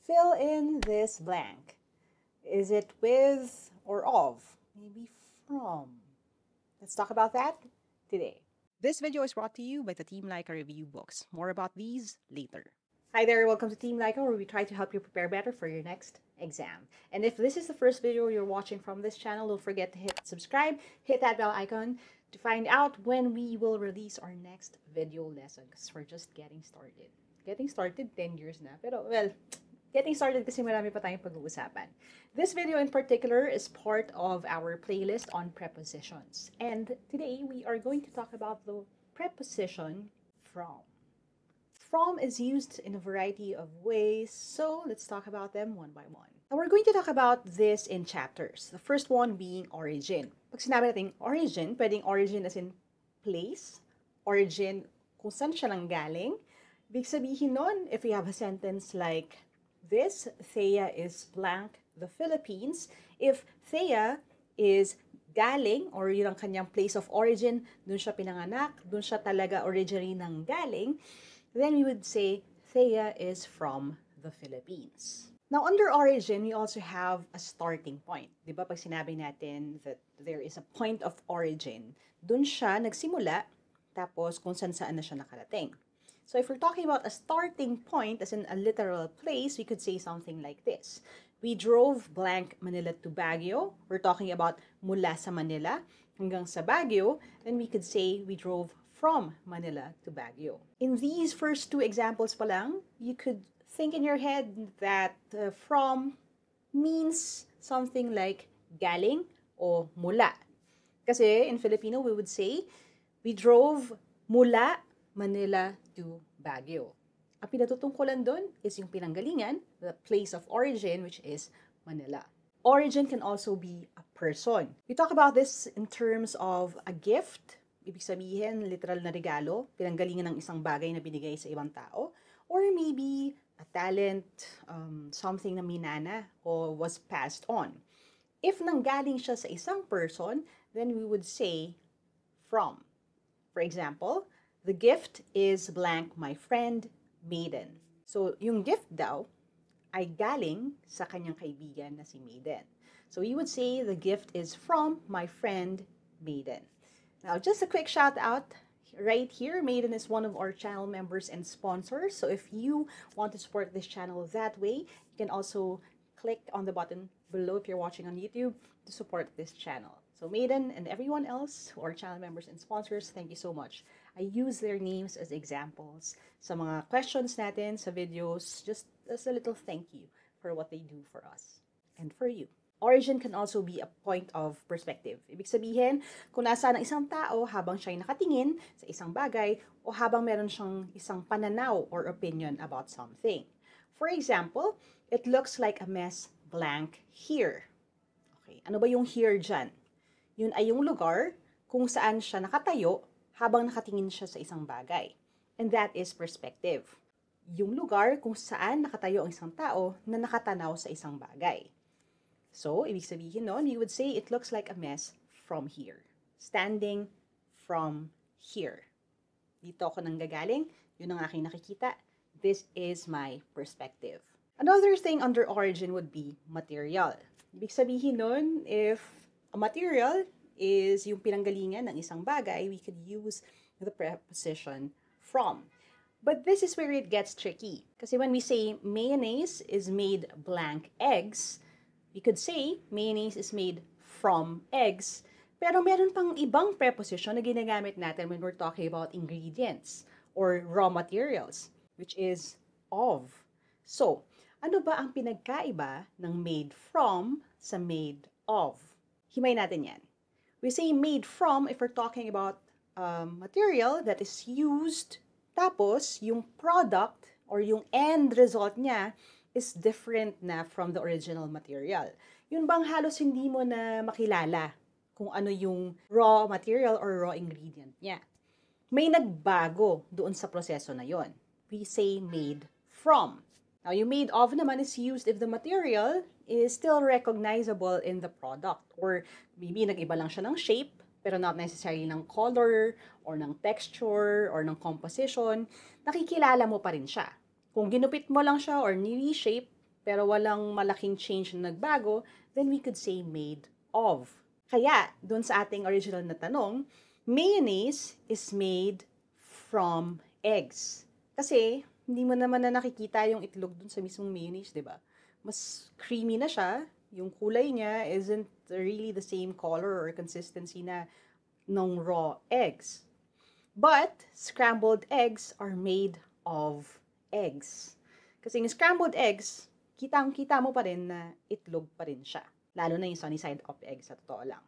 Fill in this blank. Is it with or of? Maybe from. Let's talk about that today. This video is brought to you by the Team Leica Review Books. More about these later. Hi there, welcome to Team Leica, where we try to help you prepare better for your next exam. And if this is the first video you're watching from this channel, don't forget to hit subscribe, hit that bell icon to find out when we will release our next video lesson, because we're just getting started. Getting started, 10 years na. Pero, well, getting started kasi marami pa tayong pag-uusapan. This video in particular is part of our playlist on prepositions. And today, we are going to talk about the preposition from. From is used in a variety of ways, so let's talk about them one by one. Now, we're going to talk about this in chapters. The first one being origin. Pag sinabi natin origin, pwedeng origin as in place, origin kung saan siya nanggaling. Ibig sabihin nun, if we have a sentence like this, Thea is blank the Philippines. If Thea is galing, or yun ang kanyang place of origin, dun siya pinanganak, dun siya talaga originally nang galing, then we would say Thea is from the Philippines. Now, under origin, we also have a starting point. Di ba? Pag sinabi natin that there is a point of origin, dun siya nagsimula, tapos kung saan na siya nakarating. So if we're talking about a starting point, as in a literal place, we could say something like this. We drove blank Manila to Baguio. We're talking about mula sa Manila hanggang sa Baguio. Then we could say we drove from Manila to Baguio. In these first two examples pa lang, you could think in your head that from means something like galing o mula. Kasi in Filipino, we would say, we drove mula Manila to Baguio. Ang pinatutungkulan doon is yung pinanggalingan, the place of origin, which is Manila. Origin can also be a person. We talk about this in terms of a gift. Ibig sabihin, literal na regalo, pinanggalingan ng isang bagay na binigay sa ibang tao. Or maybe a talent, something na minana o was passed on. If nanggaling siya sa isang person, then we would say from. For example, the gift is blank my friend, Maiden. So, yung gift daw ay galing sa kanyang kaibigan na si Maiden. So, we would say the gift is from my friend, Maiden. Now, just a quick shout out right here. Maiden is one of our channel members and sponsors. So, if you want to support this channel that way, you can also click on the button below if you're watching on YouTube to support this channel. So, Maiden and everyone else who are channel members and sponsors, thank you so much. I use their names as examples sa mga questions natin sa videos, just as a little thank you for what they do for us and for you. Origin can also be a point of perspective. Ibig sabihin, kung nasaan ang isang tao habang siya'y nakatingin sa isang bagay o habang meron siyang isang pananaw or opinion about something. For example, it looks like a mess blank here. Okay, ano ba yung here dyan? Yun ay yung lugar kung saan siya nakatayo habang nakatingin siya sa isang bagay. And that is perspective. Yung lugar kung saan nakatayo ang isang tao na nakatanaw sa isang bagay. So, ibig sabihin nun, you would say it looks like a mess from here. Standing from here. Dito ako nanggagaling, yun ang aking nakikita. This is my perspective. Another thing under origin would be material. Ibig sabihin nun, if a material is yung pinanggalingan ng isang bagay, we could use the preposition from. But this is where it gets tricky. Kasi when we say mayonnaise is made blank eggs, we could say mayonnaise is made from eggs, pero meron pang ibang preposition na ginagamit natin when we're talking about ingredients or raw materials, which is of. So, ano ba ang pinagkaiba ng made from sa made of? Himay natin yan. We say made from if we're talking about material that is used, tapos yung product or yung end result niya is different na from the original material. Yun bang halos hindi mo na makilala kung ano yung raw material or raw ingredient niya. May nagbago doon sa proseso na yon. We say made from. Now, yung made of naman is used if the material is still recognizable in the product. Or maybe nag-iba lang siya ng shape, pero not necessarily ng color, or ng texture, or ng composition. Nakikilala mo pa rin siya. Kung ginupit mo lang siya or ni-reshape, pero walang malaking change na nagbago, then we could say made of. Kaya, dun sa ating original na tanong, mayonnaise is made from eggs. Kasi, hindi mo naman na nakikita yung itlog dun sa mismong mayonnaise, di ba? Mas creamy na siya. Yung kulay niya isn't really the same color or consistency na ng raw eggs. But, scrambled eggs are made of eggs. Kasi yung scrambled eggs, kitang-kita mo pa rin na itlog pa rin siya. Lalo na yung sunny side up eggs, sa totoo lang.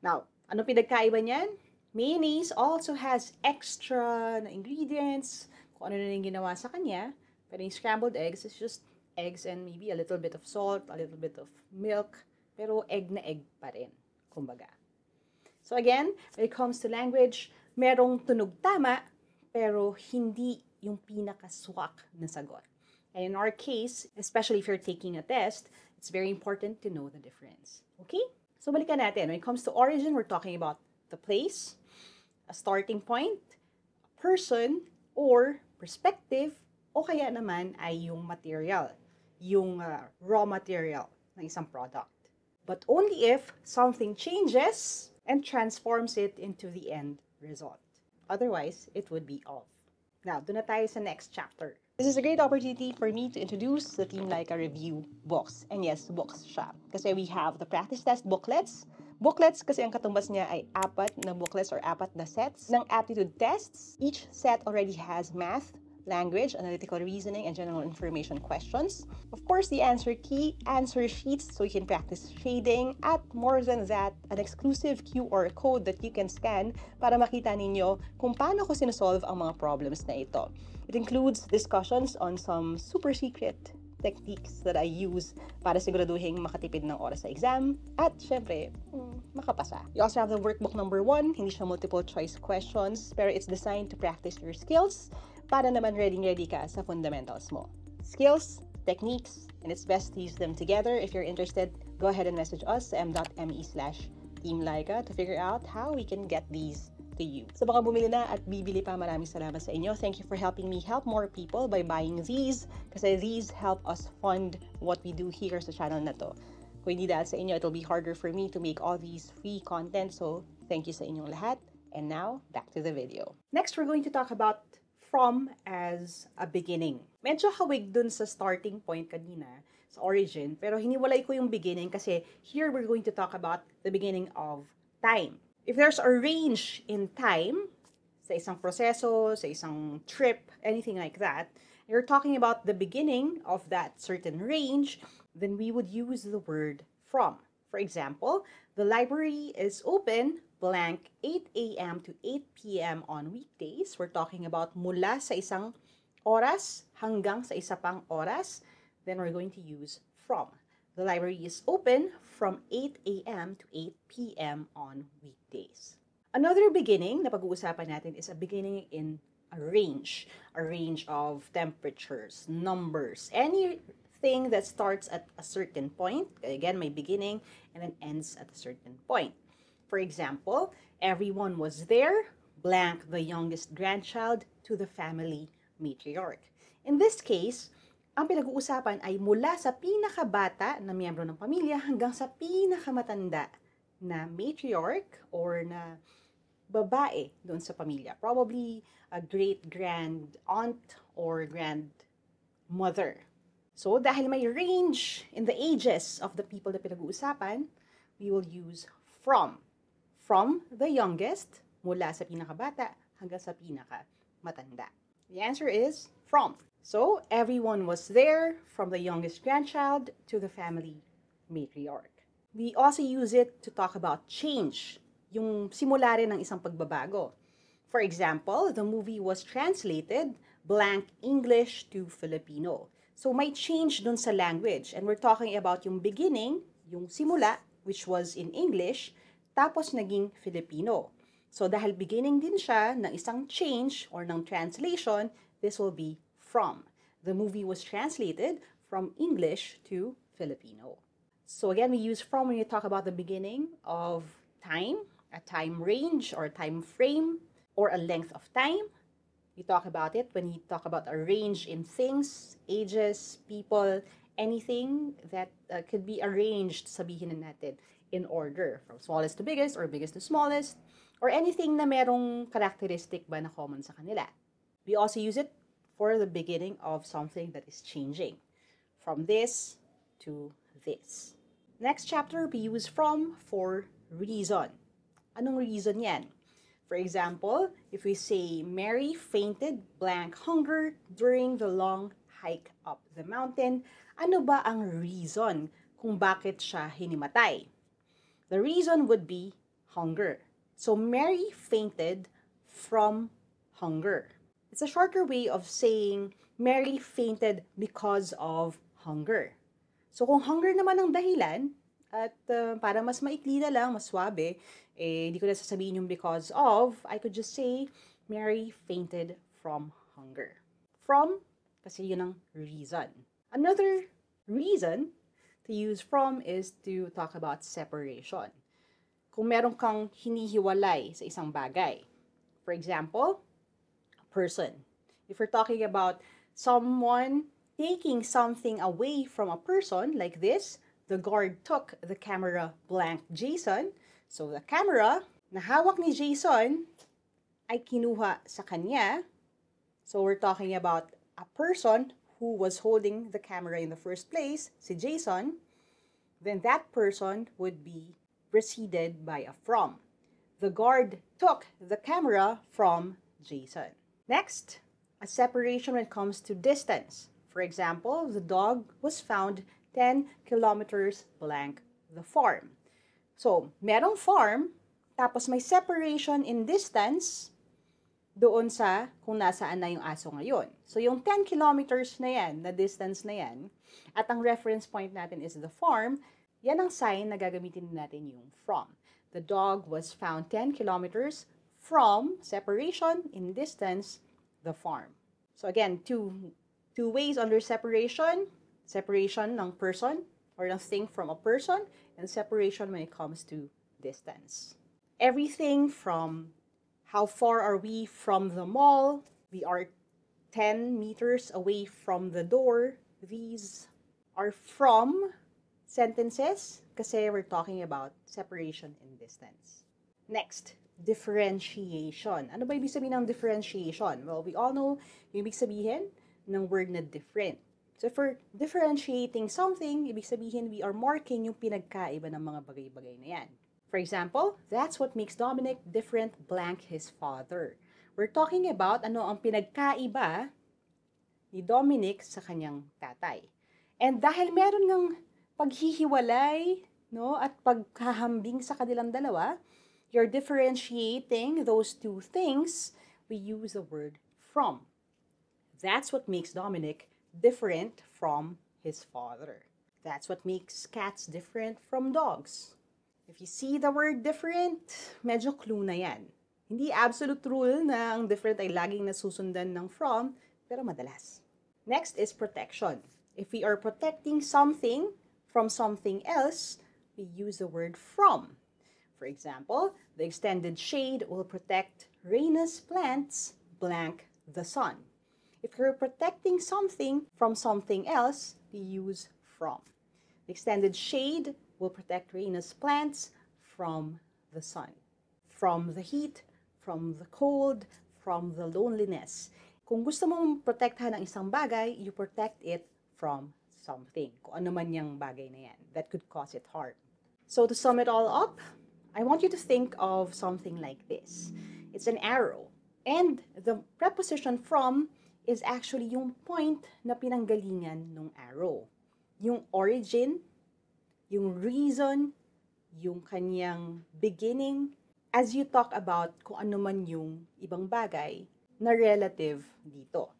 Now, ano pinagkaiba niyan? Mayonnaise also has extra na ingredients, kung ano na yung ginawa sa kanya. Pero yung scrambled eggs is just eggs and maybe a little bit of salt, a little bit of milk, pero egg na egg pa rin, kumbaga. So again, when it comes to language, merong tunog tama, pero hindi yung pinakaswak na sagot. And in our case, especially if you're taking a test, it's very important to know the difference. Okay? So balikan natin. When it comes to origin, we're talking about the place, a starting point, a person, or perspective, o kaya naman ay yung material, yung raw material ng isang product. But only if something changes and transforms it into the end result. Otherwise, it would be off. Now, doon na tayo sa next chapter. This is a great opportunity for me to introduce the Team Laika review books. And yes, books siya. Kasi we have the practice test booklets. Booklets kasi ang katumbas niya ay 4 na booklets or 4 na sets ng aptitude tests. Each set already has math, language, analytical reasoning, and general information questions. Of course, the answer key, answer sheets so you can practice shading, at more than that, an exclusive QR code that you can scan para makita ninyo kung paano ko sinosolve ang mga problems na ito. It includes discussions on some super secret techniques that I use para siguraduhin makatipid ng oras sa exam at syempre, makapasa. You also have the workbook number 1, hindi siya multiple choice questions pero it's designed to practice your skills para naman ready ka sa fundamentals mo. Skills, techniques, and it's best to use them together. If you're interested, go ahead and message us sa m.me/teamlaika to figure out how we can get these to you. Sa mga bumili na at bibili pa, maraming salamat sa inyo. Thank you for helping me help more people by buying these kasi these help us fund what we do here sa channel na to. Kung hindi dahil sa inyo, it'll be harder for me to make all these free content. So, thank you sa inyong lahat. And now, back to the video. Next, we're going to talk about from as a beginning. Medyo hawig dun sa starting point kanina, sa origin, pero hiniwalay ko yung beginning kasi here we're going to talk about the beginning of time. If there's a range in time, sa isang proseso, sa isang trip, anything like that, you're talking about the beginning of that certain range, then we would use the word from. For example, the library is open blank 8 a.m. to 8 p.m. on weekdays. We're talking about mula sa isang oras hanggang sa isa pang oras. Then we're going to use from. The library is open from 8 a.m. to 8 p.m. on weekdays. Another beginning na pag-uusapan natin is a beginning in a range of temperatures, numbers, anything that starts at a certain point. Again, may beginning and then ends at a certain point. For example, everyone was there, blank the youngest grandchild to the family matriarch. In this case, ang pinag-uusapan ay mula sa pinakabata na miyembro ng pamilya hanggang sa pinakamatanda na matriarch or na babae doon sa pamilya. Probably a great-grand aunt or grandmother. So, dahil may range in the ages of the people na pinag-uusapan, we will use from. From the youngest, mula sa pinakabata hanggang sa pinakamatanda. The answer is from. So, everyone was there from the youngest grandchild to the family matriarch. We also use it to talk about change, yung simula rin ng isang pagbabago. For example, the movie was translated blank English to Filipino. So, may change dun sa language. And we're talking about yung beginning, yung simula, which was in English, tapos naging Filipino. So, dahil beginning din siya ng isang change or ng translation, this will be from. The movie was translated from English to Filipino. So, again, we use from when you talk about the beginning of time, a time range or time frame, or a length of time. You talk about it when you talk about a range in things, ages, people, anything that could be arranged, sabihin na natin, in order, from smallest to biggest or biggest to smallest, or anything na merong characteristic ba na common sa kanila. We also use it for the beginning of something that is changing, from this to this. Next chapter, we use from for reason. Anong reason yan? For example, if we say, Mary fainted blank hunger during the long hike up the mountain, ano ba ang reason kung bakit siya hinimatay? The reason would be hunger. So, Mary fainted from hunger. It's a shorter way of saying, Mary fainted because of hunger. So, kung hunger naman ang dahilan, at para mas maikli na lang, mas swabe, hindi ko na sasabihin yung because of, I could just say, Mary fainted from hunger. From, kasi yun ang reason. Another reason to use from is to talk about separation. Kung meron kang hinihiwalay sa isang bagay. For example, a person. If we're talking about someone taking something away from a person, like this, the guard took the camera blank Jason. So the camera na hawak ni Jason ay kinuha sa kanya. So we're talking about a person who was holding the camera in the first place, si Jason. Then that person would be preceded by a from. The guard took the camera from Jason. Next, a separation when it comes to distance. For example, the dog was found 10 kilometers blank the farm. So, merong farm, tapos may separation in distance doon sa kung nasaan na yung aso ngayon. So, yung 10 kilometers na yan, na distance na yan, at ang reference point natin is the farm, yan ang sign na gagamitin natin yung from. The dog was found 10 kilometers from separation in distance, the farm. So, again, two ways under separation. Separation ng person or ng thing from a person, and separation when it comes to distance. Everything from how far are we from the mall, we are 10 meters away from the door. These are from sentences kasi we're talking about separation and distance. Next, differentiation. Ano ba ibig sabihin ng differentiation? Well, we all know yung ibig sabihin ng word na different. So for differentiating something, ibig sabihin we are marking yung pinagkaiba ng mga bagay-bagay na yan. For example, that's what makes Dominic different blank his father. We're talking about ano ang pinagkaiba ni Dominic sa kanyang tatay. And dahil meron ng paghihiwalay, no, at paghahambing sa kanilang dalawa, you're differentiating those two things, we use the word from. That's what makes Dominic different from his father. That's what makes cats different from dogs. If you see the word different, medyo clue na yan. Hindi absolute rule na ang different ay laging nasusundan ng from, pero madalas. Next is protection. If we are protecting something from something else, we use the word from. For example, the extended shade will protect rainous plants blank the sun. If you're protecting something from something else, we use from. The extended shade will protect rainous plants from the sun, from the heat, from the cold, from the loneliness. Kung gusto mong protektahan ng isang bagay, you protect it from something. Kung ano man yung bagay na yan that could cause it harm. So to sum it all up, I want you to think of something like this. It's an arrow. And the preposition from is actually yung point na pinanggalingan ng arrow. Yung origin, yung reason, yung kanyang beginning, as you talk about kung ano man yung ibang bagay na relative dito.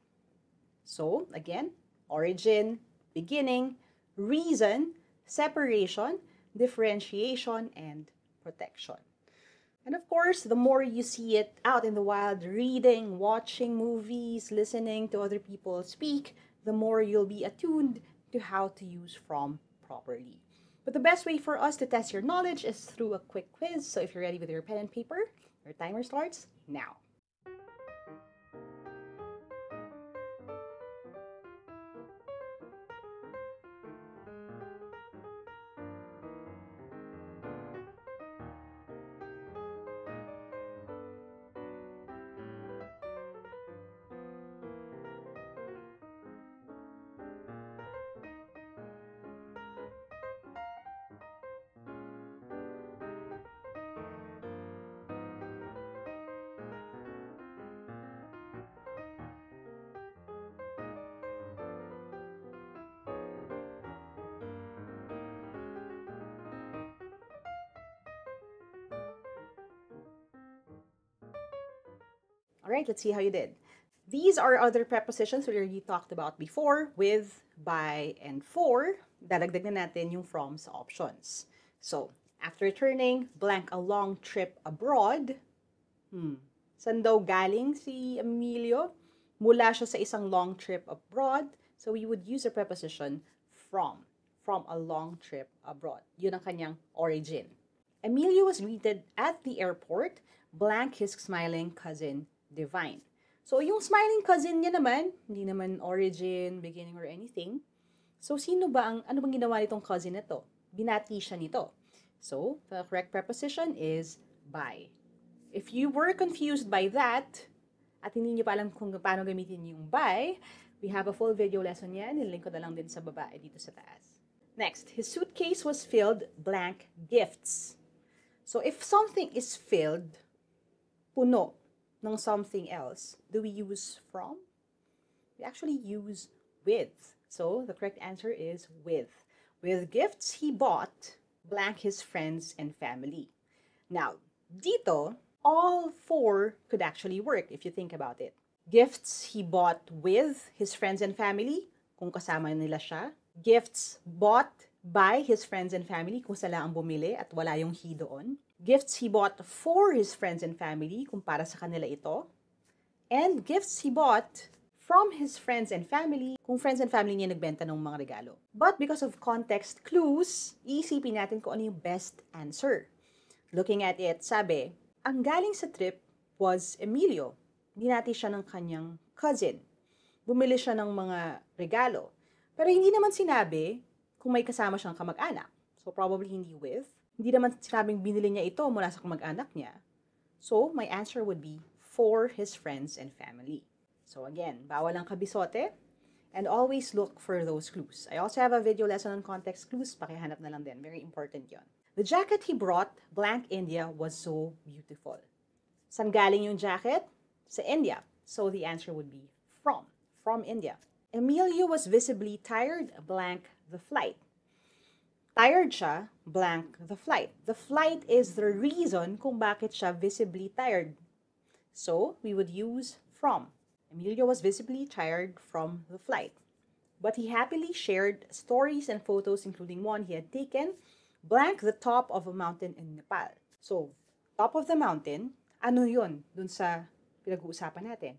So, again, origin, beginning, reason, separation, differentiation, and protection. And of course, the more you see it out in the wild, reading, watching movies, listening to other people speak, the more you'll be attuned to how to use from properly. But the best way for us to test your knowledge is through a quick quiz. So if you're ready with your pen and paper, your timer starts now. All right, let's see how you did. These are other prepositions we already talked about before with, by, and for. Dadagdag na natin yung from sa options. So, after returning, blank a long trip abroad. Saan daw galing si Emilio? Mula siya sa isang long trip abroad. So, we would use a preposition from a long trip abroad. Yun ang kanyang origin. Emilio was greeted at the airport, blank his smiling cousin, Divine. So, yung smiling cousin niya naman, hindi naman origin, beginning, or anything. So, ano bang ginawa nitong cousin na to? Binati siya nito. So, the correct preposition is by. If you were confused by that, at hindi niyo pa alam kung paano gamitin yung by, we have a full video lesson yan. Nilink ko na lang din sa baba dito sa taas. Next, his suitcase was filled blank gifts. So, if something is filled, puno ng something else, do we use from? We actually use with. So, the correct answer is with. With gifts he bought blank his friends and family. Now, dito, all four could actually work if you think about it. Gifts he bought with his friends and family, kung kasama nila siya. Gifts bought by his friends and family, kung sila ang bumili at wala yung he doon. Gifts he bought for his friends and family, kung para sa kanila ito. And gifts he bought from his friends and family, kung friends and family niya nagbenta ng mga regalo. But because of context clues, iisipin natin kung ano yung best answer. Looking at it, sabi, ang galing sa trip was Emilio. Binati siya ng kanyang cousin. Bumili siya ng mga regalo. Pero hindi naman sinabi kung may kasama siyang kamag-anak. So, probably hindi with. Hindi naman sinabing binili niya ito mula sa kamag-anak niya. So, my answer would be for his friends and family. So, again, bawal ang kabisote. And always look for those clues. I also have a video lesson on context clues. Pakihanap na lang din. Very important yon. The jacket he brought, blank India, was so beautiful. Saan galing yung jacket? Sa India. So, the answer would be from India. Emilio was visibly tired, blank the flight. Tired siya, blank the flight. The flight is the reason kung bakit siya visibly tired. So, we would use from. Emilio was visibly tired from the flight. But he happily shared stories and photos, including one he had taken, blank the top of a mountain in Nepal. So, top of the mountain, ano yun dun sa pinag-uusapan natin?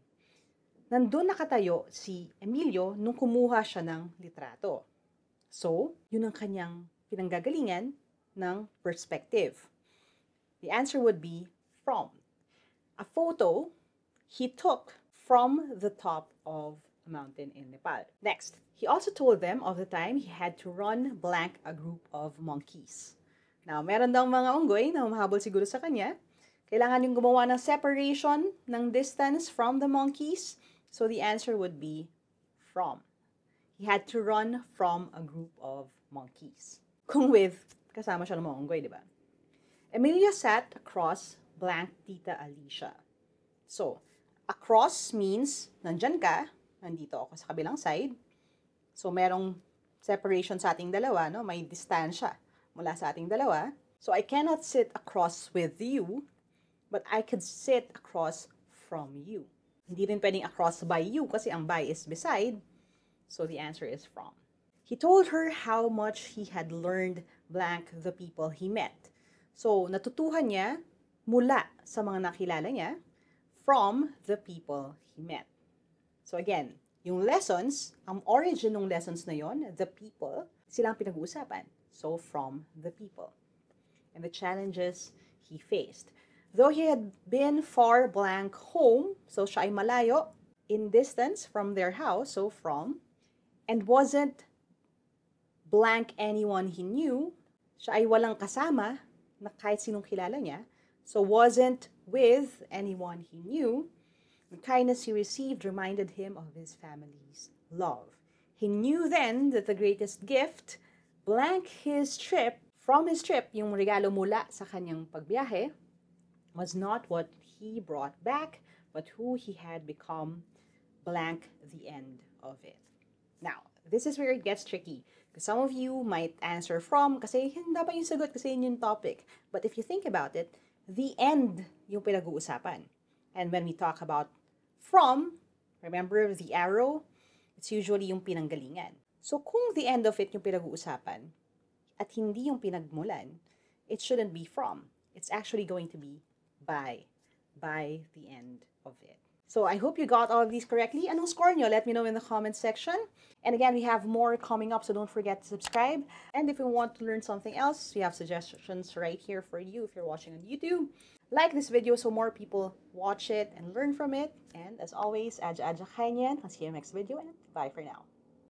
Nandun nakatayo si Emilio nung kumuha siya ng litrato. So, yun ang kanyang pinanggagalingan ng perspective. The answer would be from. A photo he took from the top of a mountain in Nepal. Next, he also told them of the time he had to run blank a group of monkeys. Now, meron daw mga unggoy na humahabol siguro sa kanya. Kailangan yung gumawa ng separation ng distance from the monkeys. So, the answer would be from. He had to run from a group of monkeys. Kung with, kasama siya ng mga unggoy, di ba? Emilia sat across blank Tita Alicia. So, across means, nandyan ka, nandito ako sa kabilang side. So, merong separation sa ating dalawa, no? May distansya mula sa ating dalawa. So, I cannot sit across with you, but I could sit across from you. Hindi rin pwedeng across by you kasi ang by is beside. So, the answer is from. He told her how much he had learned blank the people he met. So, natutuhan niya mula sa mga nakilala niya from the people he met. So, again, yung lessons, ang origin ng lessons na yon, the people, silang pinag-uusapan. So, from the people. And the challenges he faced. Though he had been far blank home, so siya ay malayo in distance from their house, so from, and wasn't blank anyone he knew, siya ay walang kasama na kahit sinong kilala niya, so wasn't with anyone he knew, the kindness he received reminded him of his family's love. He knew then that the greatest gift, blank his trip, from his trip, yung regalo mula sa kanyang pagbiyahe, was not what he brought back, but who he had become, blank the end of it. Now, this is where it gets tricky. Because some of you might answer from, kasi dapat yung sagot, kasi yun yung topic. But if you think about it, the end yung pinag-uusapan. And when we talk about From, remember the arrow? It's usually yung pinanggalingan. So kung the end of it yung pinag-uusapan at hindi yung pinagmulan, it shouldn't be from. It's actually going to be by the end of it. So I hope you got all of these correctly. Anong score nyo? Let me know in the comment section. And again, we have more coming up, so don't forget to subscribe. And if you want to learn something else, we have suggestions right here for you if you're watching on YouTube. Like this video so more people watch it and learn from it. And as always, Adja Adja Kainyan. I'll see you in the next video and bye for now.